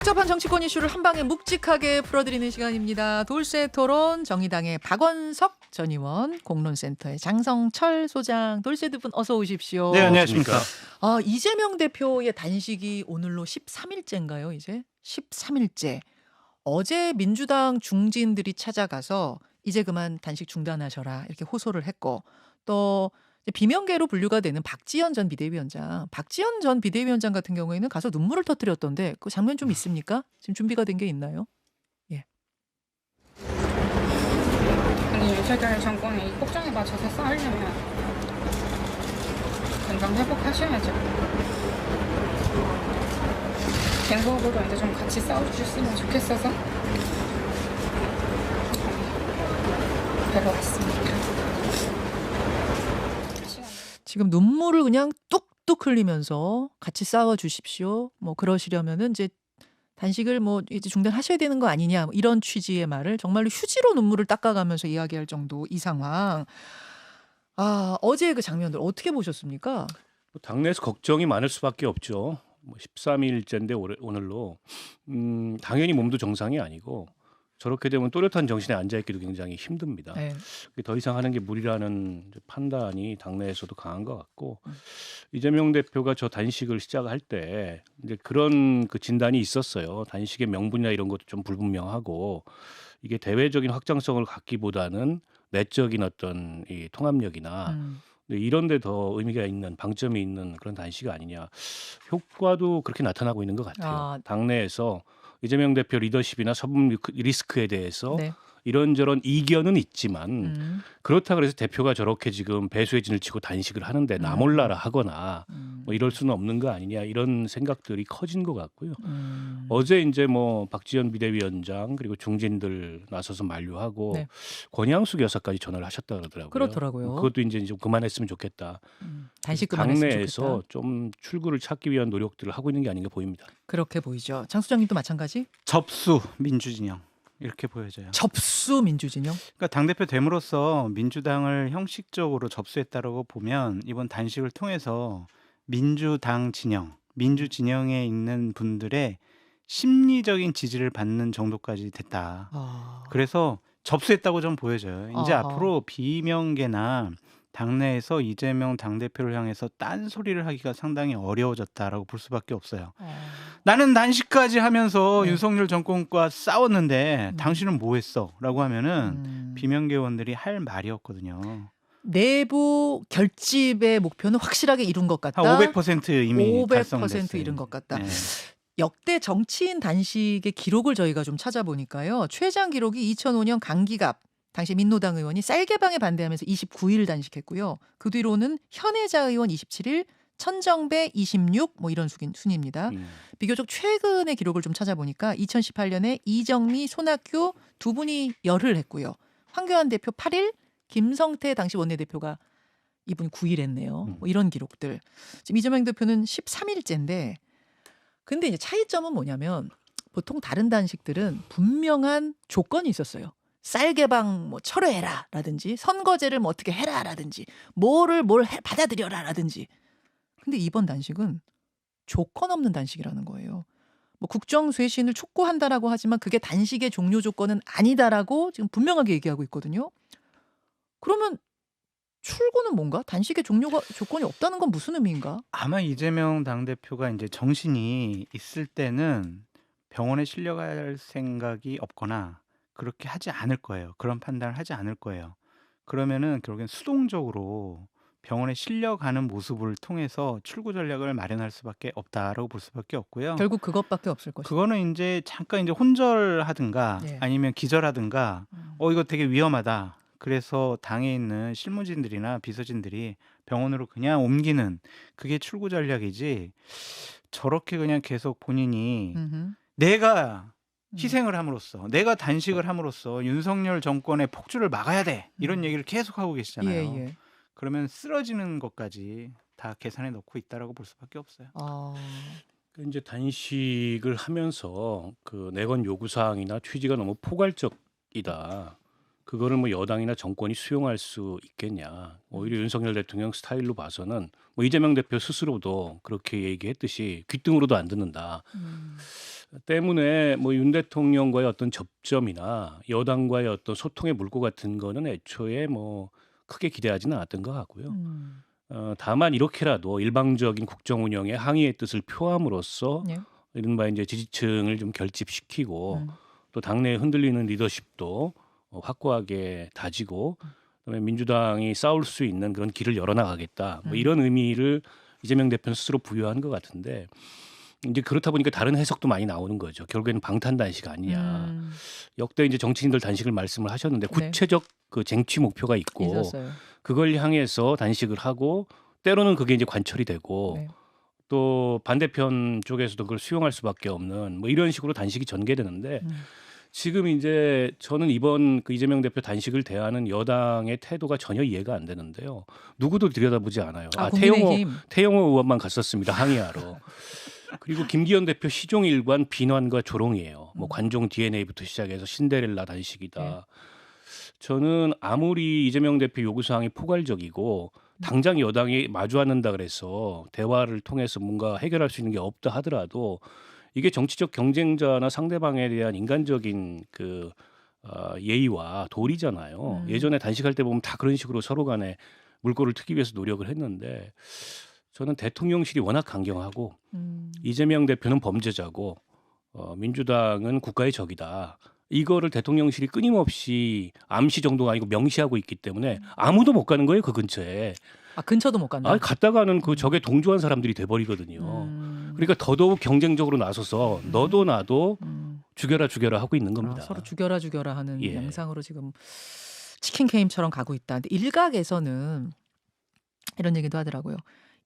복잡한 정치권 이슈를 한 방에 묵직하게 풀어드리는 시간입니다. 돌쇠 토론 정의당의 박원석 전 의원, 공론센터의 장성철 소장, 돌쇠 두 분 어서 오십시오. 네, 안녕하십니까. 이재명 대표의 단식이 오늘로 13일째인가요, 이제? 13일째. 어제 민주당 중진들이 찾아가서 이제 그만 단식 중단하셔라 이렇게 호소를 했고, 또 이제 비명계로 분류가 되는 박지원 전 비대위원장, 박지원 전 비대위원장 같은 경우에는 가서 눈물을 터뜨렸던데 그 장면 좀 있습니까? 지금 준비가 된 게 있나요? 아니 윤석열 정권의 이 폭정에 맞춰서 싸우려면 건강 회복하셔야죠. 갱부업으로 이제 좀 같이 싸워주셨으면 좋겠어서 배워봤습니다. 지금 눈물을 그냥 뚝뚝 흘리면서 같이 싸워 주십시오. 뭐 그러시려면은 이제 단식을 뭐 이제 중단하셔야 되는 거 아니냐, 뭐 이런 취지의 말을 정말로 휴지로 눈물을 닦아가면서 이야기할 정도 이 상황. 어제 그 장면들 어떻게 보셨습니까? 당내에서 걱정이 많을 수밖에 없죠. 13일째인데 오늘로 당연히 몸도 정상이 아니고 저렇게 되면 또렷한 정신에 앉아있기도 굉장히 힘듭니다. 네. 더 이상 하는 게 무리라는 판단이 당내에서도 강한 것 같고, 이재명 대표가 저 단식을 시작할 때 이제 그런 그 진단이 있었어요. 단식의 명분이나 이런 것도 좀 불분명하고, 이게 대외적인 확장성을 갖기보다는 내적인 어떤 이 통합력이나 이런 데 더 의미가 있는, 방점이 있는 그런 단식 아니냐. 효과도 그렇게 나타나고 있는 것 같아요. 당내에서 이재명 대표 리더십이나 서분 리스크에 대해서 네. 이런저런 이견은 있지만 그렇다 그래서 대표가 저렇게 지금 배수의 진을 치고 단식을 하는데 나 몰라라 하거나 뭐 이럴 수는 없는 거 아니냐, 이런 생각들이 커진 것 같고요. 어제 이제 뭐 박지원 비대위원장 그리고 중진들 나서서 만류하고 네. 권양숙 여사까지 전화를 하셨다 그러더라고요. 그렇더라고요. 그것도 이제 좀 그만했으면 좋겠다. 단식 그만했으면 당내에서 좋겠다. 좀 출구를 찾기 위한 노력들을 하고 있는 게 아닌가 보입니다. 그렇게 보이죠. 장 소장님도 마찬가지? 접수 민주진영 이렇게 보여져요. 접수 민주진영? 그러니까 당대표 됨으로써 민주당을 형식적으로 접수했다라고 보면 이번 단식을 통해서 민주당 진영, 민주진영에 있는 분들의 심리적인 지지를 받는 정도까지 됐다. 그래서 접수했다고 좀 보여져요. 이제 앞으로 비명계나 당내에서 이재명 당대표를 향해서 딴소리를 하기가 상당히 어려워졌다라고 볼 수밖에 없어요. 나는 단식까지 하면서 네. 윤석열 정권과 싸웠는데 당신은 뭐 했어? 라고 하면은 비명계원들이 할 말이었거든요. 내부 결집의 목표는 확실하게 이룬 것 같다. 한 500% 이미 500% 달성됐어요. 이룬 것 같다. 네. 역대 정치인 단식의 기록을 저희가 좀 찾아보니까요. 최장 기록이 2005년 강기갑 당시 민노당 의원이 쌀개방에 반대하면서 29일 단식했고요. 그 뒤로는 현혜자 의원 27일, 천정배 26, 뭐 이런 순입니다. 비교적 최근의 기록을 좀 찾아보니까 2018년에 이정미, 손학규 두 분이 열흘 했고요. 황교안 대표 8일, 김성태 당시 원내대표가 이분이 9일 했네요. 뭐 이런 기록들. 지금 이재명 대표는 13일째인데, 근데 이제 차이점은 뭐냐면 보통 다른 단식들은 분명한 조건이 있었어요. 쌀개방 뭐 철회해라라든지 선거제를 뭐 어떻게 해라라든지 뭘 받아들여라라든지. 근데 이번 단식은 조건 없는 단식이라는 거예요. 뭐 국정 쇄신을 촉구한다라고 하지만 그게 단식의 종료 조건은 아니다라고 지금 분명하게 얘기하고 있거든요. 그러면 출구는 뭔가? 단식의 조건이 없다는 건 무슨 의미인가? 아마 이재명 당대표가 이제 정신이 있을 때는 병원에 실려갈 생각이 없거나 그렇게 하지 않을 거예요. 그런 판단을 하지 않을 거예요. 그러면은 결국엔 수동적으로 병원에 실려가는 모습을 통해서 출구 전략을 마련할 수밖에 없다라고 볼 수밖에 없고요. 결국 그것밖에 없을 것이다. 그거는 이제 잠깐 이제 혼절하든가 예. 아니면 기절하든가 이거 되게 위험하다. 그래서 당에 있는 실무진들이나 비서진들이 병원으로 그냥 옮기는, 그게 출구 전략이지, 저렇게 그냥 계속 본인이 내가 희생을 함으로써, 내가 단식을 함으로써 윤석열 정권의 폭주를 막아야 돼, 이런 얘기를 계속 하고 계시잖아요. 예. 그러면 쓰러지는 것까지 다 계산해 놓고 있다라고 볼 수밖에 없어요. 이제 단식을 하면서 그 내건 요구 사항이나 취지가 너무 포괄적이다. 그거를 뭐 여당이나 정권이 수용할 수 있겠냐. 오히려 윤석열 대통령 스타일로 봐서는 뭐 이재명 대표 스스로도 그렇게 얘기했듯이 귓등으로도 안 듣는다. 음. 때문에 뭐 윤 대통령과의 어떤 접점이나 여당과의 어떤 소통의 물꼬 같은 거는 애초에 뭐 크게 기대하지는 않았던 것 같고요. 음. 다만 이렇게라도 일방적인 국정 운영에 항의의 뜻을 표함으로써 예. 이른바 이제 지지층을 좀 결집시키고 음. 또 당내에 흔들리는 리더십도 확고하게 다지고 그다음에 민주당이 싸울 수 있는 그런 길을 열어나가겠다. 뭐 이런 의미를 이재명 대표는 스스로 부여한 것 같은데 이제 그렇다 보니까 다른 해석도 많이 나오는 거죠. 결국에는 방탄 단식 아니냐. 음. 역대 이제 정치인들 단식을 말씀을 하셨는데 네. 구체적 그 쟁취 목표가 있고 있었어요. 그걸 향해서 단식을 하고 때로는 그게 이제 관철이 되고 네. 또 반대편 쪽에서도 그걸 수용할 수밖에 없는 뭐 이런 식으로 단식이 전개되는데 지금 이제 저는 이번 그 이재명 대표 단식을 대하는 여당의 태도가 전혀 이해가 안 되는데요. 누구도 들여다보지 않아요. 국민의힘. 태영호 의원만 갔었습니다. 항의하러. 그리고 김기현 대표 시종일관 비난과 조롱이에요. 뭐 관종 DNA부터 시작해서 신데렐라 단식이다. 네. 저는 아무리 이재명 대표 요구사항이 포괄적이고 당장 여당이 마주 앉는다 그래서 대화를 통해서 뭔가 해결할 수 있는 게 없다 하더라도 이게 정치적 경쟁자나 상대방에 대한 인간적인 그 예의와 도리잖아요. 예전에 단식할 때 보면 다 그런 식으로 서로 간에 물꼬를 트기 위해서 노력을 했는데 저는 대통령실이 워낙 강경하고 이재명 대표는 범죄자고 민주당은 국가의 적이다. 이거를 대통령실이 끊임없이 암시 정도가 아니고 명시하고 있기 때문에 아무도 못 가는 거예요. 그 근처에. 근처도 못 간다. 갔다가는 그 적에 동조한 사람들이 돼버리거든요. 그러니까 더더욱 경쟁적으로 나서서 너도 나도 죽여라 하고 있는 겁니다. 서로 죽여라 하는 예. 양상으로 지금 치킨 게임처럼 가고 있다. 근데 일각에서는 이런 얘기도 하더라고요.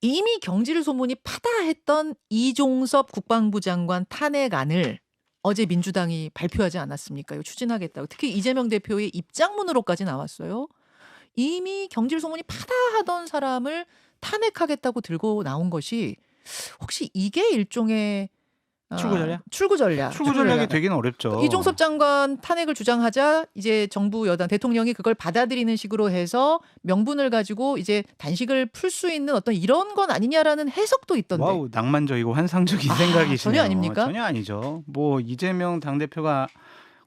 이미 경질 소문이 파다했던 이종섭 국방부 장관 탄핵안을 어제 민주당이 발표하지 않았습니까? 이거 추진하겠다고. 특히 이재명 대표의 입장문으로까지 나왔어요. 이미 경질 소문이 파다하던 사람을 탄핵하겠다고 들고 나온 것이 혹시 이게 일종의 출구 전략? 출구 전략. 출구 전략이 되기는 어렵죠. 이종섭 장관 탄핵을 주장하자 이제 정부 여당 대통령이 그걸 받아들이는 식으로 해서 명분을 가지고 이제 단식을 풀 수 있는 어떤 이런 건 아니냐라는 해석도 있던데. 와우, 낭만적이고 환상적인 생각이시네요. 전혀 아닙니까? 전혀 아니죠. 뭐 이재명 당대표가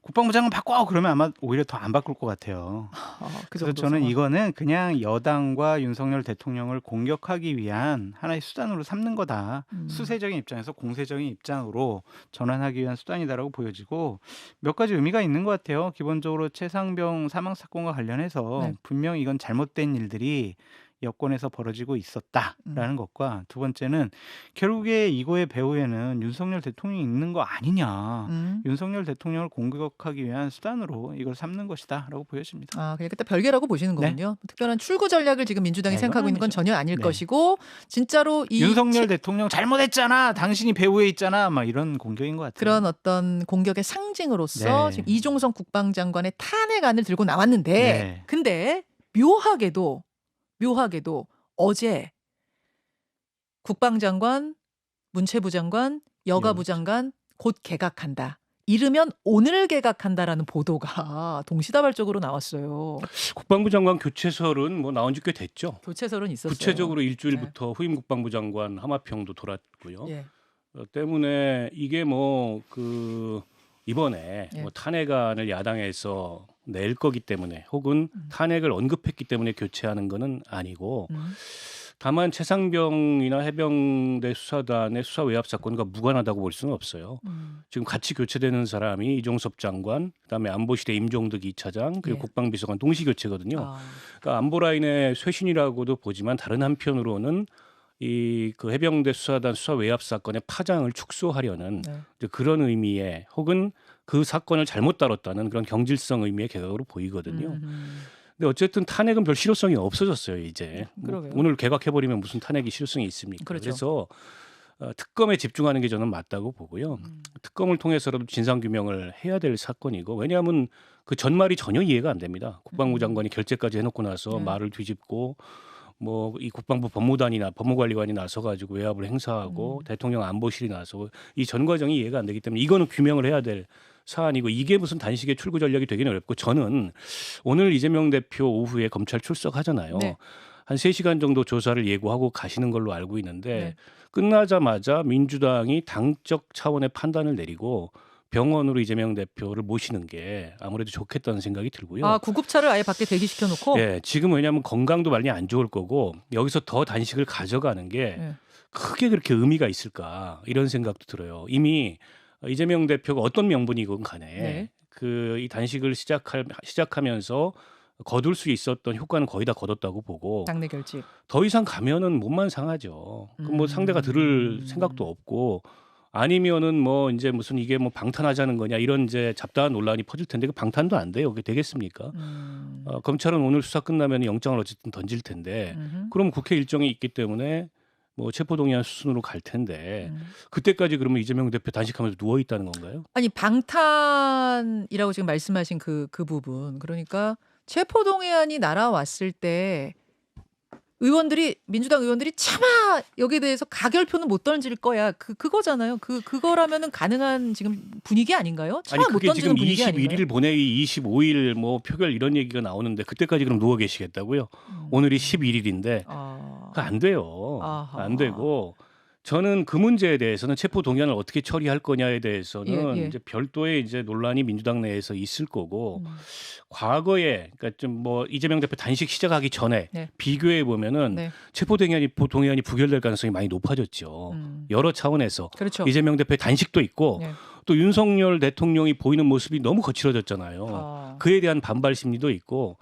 국방부 장관 바꿔 그러면 아마 오히려 더 안 바꿀 것 같아요. 그 그래서 정도 저는 상황. 이거는 그냥 여당과 윤석열 대통령을 공격하기 위한 하나의 수단으로 삼는 거다. 수세적인 입장에서 공세적인 입장으로 전환하기 위한 수단이다라고 보여지고 몇 가지 의미가 있는 것 같아요. 기본적으로 최상병 사망 사건과 관련해서 네. 분명 이건 잘못된 일들이 여권에서 벌어지고 있었다라는 것과 두 번째는 결국에 이거의 배후에는 윤석열 대통령이 있는 거 아니냐. 윤석열 대통령을 공격하기 위한 수단으로 이걸 삼는 것이다라고 보여집니다. 그냥 그때 별개라고 보시는 네. 거군요. 특별한 출구 전략을 지금 민주당이 네, 생각하고 이건 있는 건 아니죠. 전혀 아닐 네. 것이고 진짜로 이 윤석열 대통령 잘못했잖아. 당신이 배후에 있잖아. 막 이런 공격인 것 같아요. 그런 어떤 공격의 상징으로서 네. 지금 이종성 국방장관의 탄핵안을 들고 나왔는데 네. 근데 묘하게도 어제 국방장관, 문체부 장관, 여가부 장관 곧 개각한다. 이르면 오늘 개각한다라는 보도가 동시다발적으로 나왔어요. 국방부 장관 교체설은 뭐 나온 지 꽤 됐죠. 교체설은 있었어요. 구체적으로 일주일부터 후임 국방부 장관 하마평도 돌았고요. 예. 때문에 이게 뭐 그 이번에 예. 뭐 탄핵안을 야당에서 낼 거기 때문에 혹은 탄핵을 언급했기 때문에 교체하는 거는 아니고 다만 최상병이나 해병대 수사단의 수사 외압 사건과 무관하다고 볼 수는 없어요. 지금 같이 교체되는 사람이 이종섭 장관, 그다음에 안보실의 임종득 2차장, 그리고 예. 국방비서관 동시 교체거든요. 그러니까 안보 라인의 쇄신이라고도 보지만 다른 한편으로는 이 그 해병대 수사단 수사 외압 사건의 파장을 축소하려는 네. 이제 그런 의미의 혹은 그 사건을 잘못 다뤘다는 그런 경질성 의미의 개각으로 보이거든요. 근데 어쨌든 탄핵은 별 실효성이 없어졌어요 이제. 그러게요. 오늘 개각해버리면 무슨 탄핵이 실효성이 있습니까? 그렇죠. 그래서 특검에 집중하는 게 저는 맞다고 보고요. 특검을 통해서라도 진상 규명을 해야 될 사건이고 왜냐하면 그 전말이 전혀 이해가 안 됩니다. 국방부 장관이 결재까지 해놓고 나서 네. 말을 뒤집고 뭐 이 국방부 법무단이나 법무관리관이 나서가지고 외압을 행사하고 대통령 안보실이 나서고 이 전 과정이 이해가 안 되기 때문에 이거는 규명을 해야 될 사안이고 이게 무슨 단식의 출구 전략이 되기는 어렵고 저는 오늘 이재명 대표 오후에 검찰 출석하잖아요. 네. 한 3시간 정도 조사를 예고하고 가시는 걸로 알고 있는데 네. 끝나자마자 민주당이 당적 차원의 판단을 내리고 병원으로 이재명 대표를 모시는 게 아무래도 좋겠다는 생각이 들고요. 아, 구급차를 아예 밖에 대기시켜 놓고. 예, 지금 왜냐하면 건강도 많이 안 좋을 거고 여기서 더 단식을 가져가는 게 네. 크게 그렇게 의미가 있을까 이런 생각도 들어요. 이미 이재명 대표가 어떤 명분이건 간에 네. 그 이 단식을 시작하면서 거둘 수 있었던 효과는 거의 다 거뒀다고 보고 당내 결집. 더 이상 가면은 몸만 상하죠. 그럼 뭐 상대가 들을 생각도 없고 아니면은 뭐 이제 무슨 이게 뭐 방탄하자는 거냐 이런 이제 잡다한 논란이 퍼질 텐데 그 방탄도 안 돼요. 그게 되겠습니까? 검찰은 오늘 수사 끝나면 영장을 어쨌든 던질 텐데 그럼 국회 일정이 있기 때문에 뭐 체포동의안 수순으로 갈 텐데 그때까지 그러면 이재명 대표 단식하면서 누워 있다는 건가요? 아니, 방탄이라고 지금 말씀하신 그 부분. 그러니까 체포동의안이 날아왔을 때 의원들이 민주당 의원들이 차마 여기에 대해서 가결표는 못 던질 거야. 그거잖아요. 그거라면은 가능한 지금 분위기 아닌가요? 아니 차마 못 그게 지금 던지는 분위기 아닌가요? 21일 본회의 25일 뭐 표결 이런 얘기가 나오는데 그때까지 그럼 누워 계시겠다고요? 오늘이 11일인데 아. 안 돼요. 아하. 안 되고 저는 그 문제에 대해서는 체포 동의안을 어떻게 처리할 거냐에 대해서는 예, 예. 이제 별도의 이제 논란이 민주당 내에서 있을 거고 과거에 그러니까 좀 뭐 이재명 대표 단식 시작하기 전에 네. 비교해 보면은 네. 체포 동의안이 부결될 가능성이 많이 높아졌죠. 여러 차원에서 그렇죠. 이재명 대표의 단식도 있고 네. 또 윤석열 대통령이 보이는 모습이 너무 거칠어졌잖아요. 아. 그에 대한 반발 심리도 있고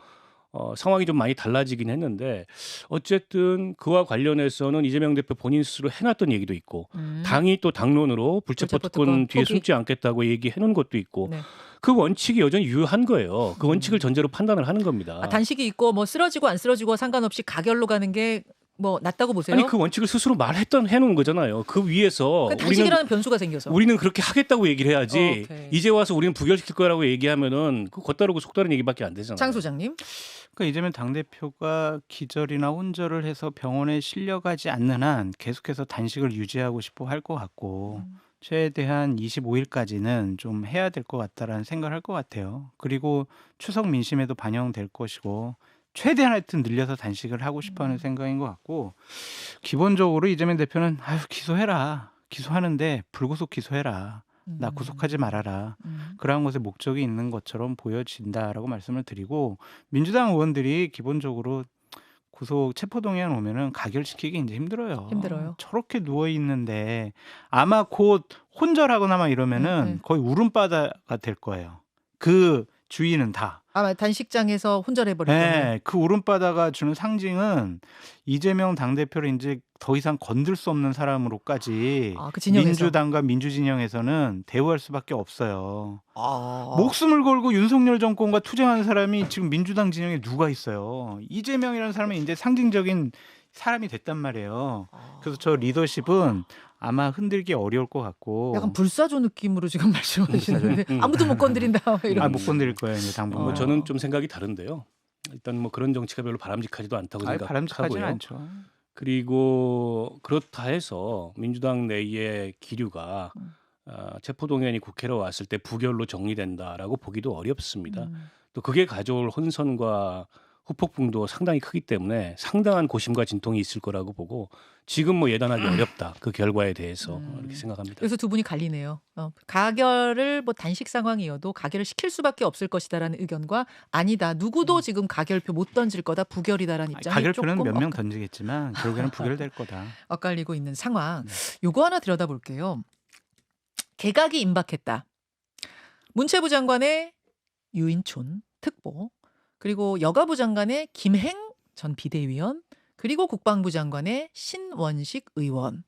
상황이 좀 많이 달라지긴 했는데 어쨌든 그와 관련해서는 이재명 대표 본인 스스로 해놨던 얘기도 있고 당이 또 당론으로 불체포 불체포 특권 특권 뒤에 포기. 숨지 않겠다고 얘기해 놓은 것도 있고 네. 그 원칙이 여전히 유효한 거예요. 그 원칙을 전제로 판단을 하는 겁니다. 아, 단식이 있고 뭐 쓰러지고 안 쓰러지고 상관없이 가결로 가는 게 뭐 낫다고 보세요? 아니 그 원칙을 스스로 해놓은 거잖아요. 그 위에서 그 단식이라는 변수가 생겨서. 우리는 그렇게 하겠다고 얘기를 해야지. 오케이. 이제 와서 우리는 부결시킬 거라고 얘기하면은 그 겉다르고 속다른 얘기밖에 안 되잖아요. 장 소장님. 그러니까 이재명 당대표가 기절이나 혼절을 해서 병원에 실려가지 않는 한 계속해서 단식을 유지하고 싶어 할 것 같고 최대한 25일까지는 좀 해야 될 것 같다라는 생각을 할 것 같아요. 그리고 추석 민심에도 반영될 것이고 최대한 하여튼 늘려서 단식을 하고 싶어하는 생각인 것 같고 기본적으로 이재명 대표는 아유 기소해라. 기소하는데 불구속 기소해라. 나 구속하지 말아라. 그러한 것에 목적이 있는 것처럼 보여진다라고 말씀을 드리고 민주당 의원들이 기본적으로 구속 체포동의안 오면은 가결시키기 이제 힘들어요. 힘들어요. 저렇게 누워 있는데 아마 곧 혼절하거나 막 이러면은 거의 울음바다가 될 거예요. 그 주인은 다. 아마 단식장에서 혼절해버릴 거예요. 네, 그 울음바다가 주는 상징은 이재명 당대표를 이제 더 이상 건들 수 없는 사람으로까지 아, 그 진영에서. 민주당과 민주진영에서는 대우할 수밖에 없어요. 아. 목숨을 걸고 윤석열 정권과 투쟁하는 사람이 지금 민주당 진영에 누가 있어요. 이재명이라는 사람은 이제 상징적인 사람이 됐단 말이에요. 그래서 저 리더십은 아마 흔들기 어려울 것 같고. 약간 불사조 느낌으로 지금 말씀하시는데 아무도 못 건드린다 이런. 못 건드릴 거예요, 이제 당분간. 뭐 저는 좀 생각이 다른데요. 일단 뭐 그런 정치가 별로 바람직하지도 않다고 바람직하지는 생각하고요. 않죠. 그리고 그렇다 해서 민주당 내의 기류가 체포동의안이 국회로 왔을 때 부결로 정리된다라고 보기도 어렵습니다. 또 그게 가져올 혼선과 후폭풍도 상당히 크기 때문에 상당한 고심과 진통이 있을 거라고 보고 지금 뭐 예단하기 어렵다. 그 결과에 대해서 이렇게 생각합니다. 그래서 두 분이 갈리네요. 가결을 뭐 단식 상황이어도 가결을 시킬 수밖에 없을 것이다라는 의견과 아니다. 누구도 지금 가결표 못 던질 거다. 부결이다라는 입장이 가결표는 조금 몇 명 던지겠지만 결국에는 부결될 거다. 엇갈리고 있는 상황. 요거 하나 들여다볼게요. 개각이 임박했다. 문체부 장관의 유인촌 특보, 그리고 여가부 장관의 김행 전 비대위원, 그리고 국방부 장관의 신원식 의원.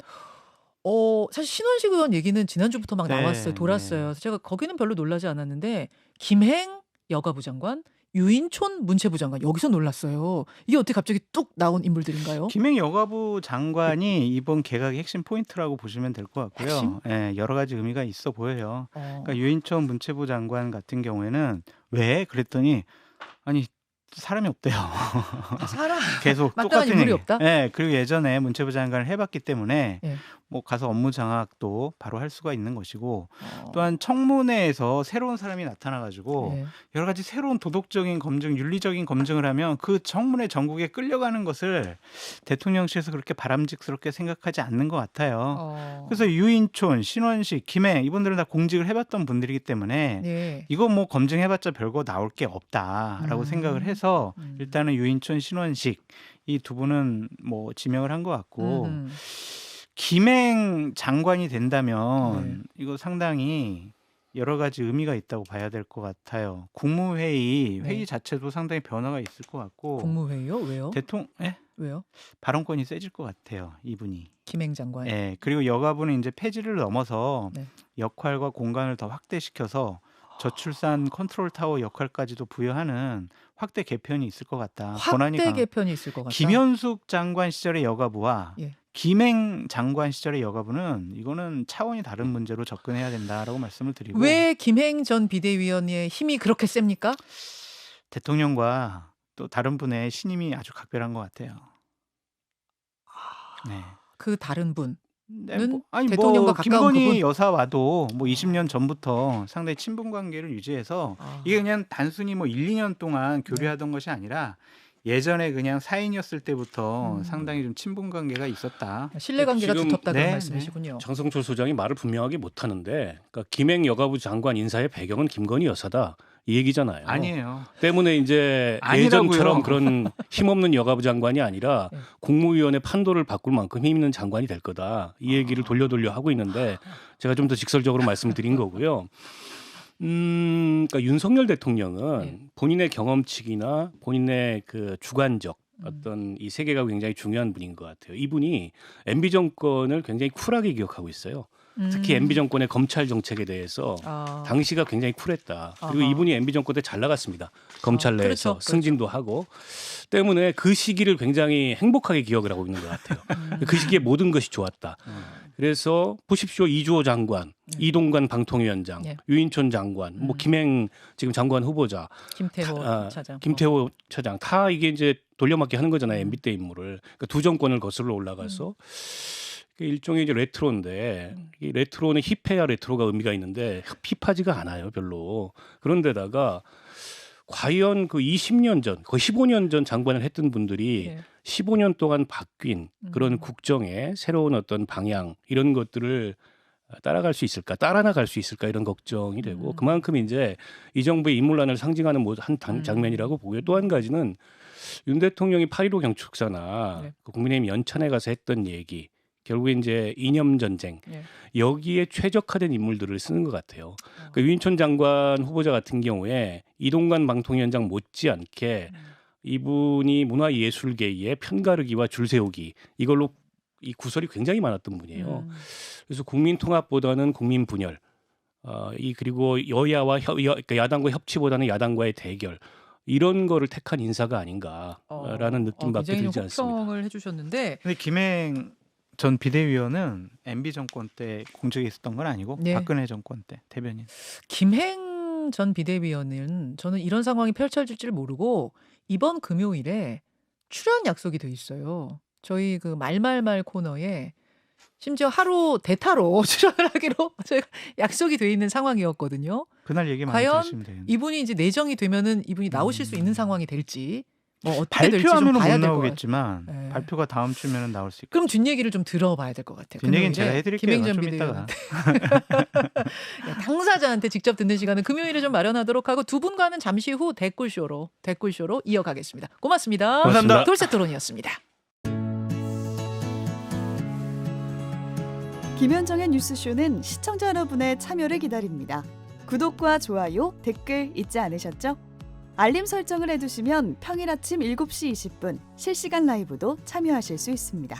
사실 신원식 의원 얘기는 지난주부터 막 네, 나왔어요. 돌았어요. 네. 그래서 제가 거기는 별로 놀라지 않았는데 김행 여가부 장관, 유인촌 문체부 장관 여기서 놀랐어요. 이게 어떻게 갑자기 뚝 나온 인물들인가요? 김행 여가부 장관이 이번 개각의 핵심 포인트라고 보시면 될 것 같고요. 예, 여러 가지 의미가 있어 보여요. 그러니까 유인촌 문체부 장관 같은 경우에는 왜 그랬더니 아니 사람이 없대요. 사람 계속 마땅한 똑같은 인물이 얘기. 없다? 예. 그리고 예전에 문체부 장관을 해봤기 때문에 예. 뭐 가서 업무 장악도 바로 할 수가 있는 것이고 어. 또한 청문회에서 새로운 사람이 나타나가지고 예. 여러 가지 새로운 도덕적인 검증, 윤리적인 검증을 하면 그 청문회 전국에 끌려가는 것을 대통령실에서 그렇게 바람직스럽게 생각하지 않는 것 같아요. 그래서 유인촌, 신원식, 김해 이분들은 다 공직을 해봤던 분들이기 때문에 예. 이거 뭐 검증해봤자 별거 나올 게 없다라고 생각을 해서 일단은 유인촌, 신원식 이 두 분은 뭐 지명을 한 것 같고 음흠. 김행 장관이 된다면 이거 상당히 여러 가지 의미가 있다고 봐야 될 것 같아요. 국무회의 네. 회의 자체도 상당히 변화가 있을 것 같고 국무회의요? 왜요? 왜요? 발언권이 세질 것 같아요. 이분이. 김행 장관. 예. 그리고 여가부는 이제 폐지를 넘어서 네. 역할과 공간을 더 확대시켜서 저출산 컨트롤 타워 역할까지도 부여하는 확대 개편이 있을 것 같다. 권한이 확대 강- 개편이 있을 것 같다. 김현숙 장관 시절의 여가부와 예. 김행 장관 시절의 여가부는 이거는 차원이 다른 문제로 접근해야 된다라고 말씀을 드리고 왜 김행 전 비대위원의 힘이 그렇게 셉니까? 대통령과 또 다른 분의 신임이 아주 각별한 것 같아요. 네. 그 다른 분. 네, 는 아니 대통령과 뭐 가까운 김건희 그분? 여사와도 뭐 20년 전부터 상당히 친분 관계를 유지해서 아. 이게 그냥 단순히 뭐 1, 2년 동안 교류하던 것이 아니라 예전에 그냥 사인이었을 때부터 상당히 좀 친분 관계가 있었다. 신뢰관계가 지금- 두텁다 그런 네, 말씀이시군요. 장성철 소장이 말을 분명하게 못하는데 그러니까 김행 여가부 장관 인사의 배경은 김건희 여사다 이 얘기잖아요. 아니에요. 때문에 이제 아니라고요. 예전처럼 그런 힘없는 여가부 장관이 아니라 네. 국무위원회 판도를 바꿀 만큼 힘 있는 장관이 될 거다. 이 얘기를 돌려 하고 있는데 제가 좀 더 직설적으로 말씀드린 거고요. 그러니까 윤석열 대통령은 네. 본인의 경험치기나 본인의 그 주관적 어떤 이 세계가 굉장히 중요한 분인 것 같아요. 이분이 MB 정권을 굉장히 쿨하게 기억하고 있어요. 특히 MB 정권의 검찰 정책에 대해서 아. 당시가 굉장히 쿨했다. 그리고 아하. 이분이 MB 정권 때 잘 나갔습니다. 검찰 내에서 그렇죠. 승진도 하고 때문에 그 시기를 굉장히 행복하게 기억을 하고 있는 것 같아요. 그 시기에 모든 것이 좋았다. 그래서 보십시오. 이주호 장관, 이동관 방통위원장, 네. 유인촌 장관, 뭐 김행 지금 장관 후보자, 김태호 차장. 김태호 차장 다 이게 이제 돌려막기 하는 거잖아요. MB 때 인물을. 그러니까 두 정권을 거슬러 올라가서 일종의 이제 레트로인데 이 레트로는 힙해야 레트로가 의미가 있는데 힙하지가 않아요, 별로. 그런데다가 과연 그 20년 전, 거의 15년 전 장관을 했던 분들이 예. 15년 동안 바뀐 그런 국정의 새로운 어떤 방향 이런 것들을 따라갈 수 있을까, 따라나갈 수 있을까 이런 걱정이 되고 그만큼 이제 이 정부의 인물난을 상징하는 한 장면이라고 보고요. 또 한 가지는 윤 대통령이 8.15 경축사나 네. 그 국민의힘 연찬에 가서 했던 얘기 결국에 이제 이념 전쟁 예. 여기에 최적화된 인물들을 쓰는 것 같아요. 그 유인촌 장관 후보자 같은 경우에 이동관 방통위원장 못지않게 이분이 문화예술계의 편가르기와 줄세우기 이걸로 이 구설이 굉장히 많았던 분이에요. 그래서 국민통합보다는 국민분열, 그리고 여야와 그러니까 야당과 협치보다는 야당과의 대결. 이런 거를 택한 인사가 아닌가라는 느낌밖에 굉장히 들지 않습니다. 호평을 해주셨는데 근데 김행 전 비대위원은 MB 정권 때 공직에 있었던 건 아니고 네. 박근혜 정권 때 대변인. 김행 전 비대위원은 저는 이런 상황이 펼쳐질지를 모르고 이번 금요일에 출연 약속이 돼 있어요. 저희 그 말말말 코너에 심지어 하루 대타로 출연을 하기로 저희가 약속이 돼 있는 상황이었거든요. 그날 얘기 많이 과연 들으시면 되겠네요. 이분이 이제 내정이 되면은 이분이 나오실 수 있는 상황이 될지 뭐 어떻게 될지 좀 발표하면은 봐야 못 될 것 같아요. 나오겠지만 네. 발표가 다음 주면은 나올 수 있고. 그럼 뒷얘기를 좀 들어봐야 될 것 같아요. 뒷얘기는 금요일에 제가 해드릴게요. 김행 전 좀 이따가. 비대위원한테 당사자한테 직접 듣는 시간은 금요일에 좀 마련하도록 하고 두 분과는 잠시 후 댓글쇼로 이어가겠습니다. 고맙습니다. 감사합니다. 돌쇠토론이었습니다. 김현정의 뉴스쇼는 시청자 여러분의 참여를 기다립니다. 구독과 좋아요, 댓글 잊지 않으셨죠? 알림 설정을 해두시면 평일 아침 7시 20분 실시간 라이브도 참여하실 수 있습니다.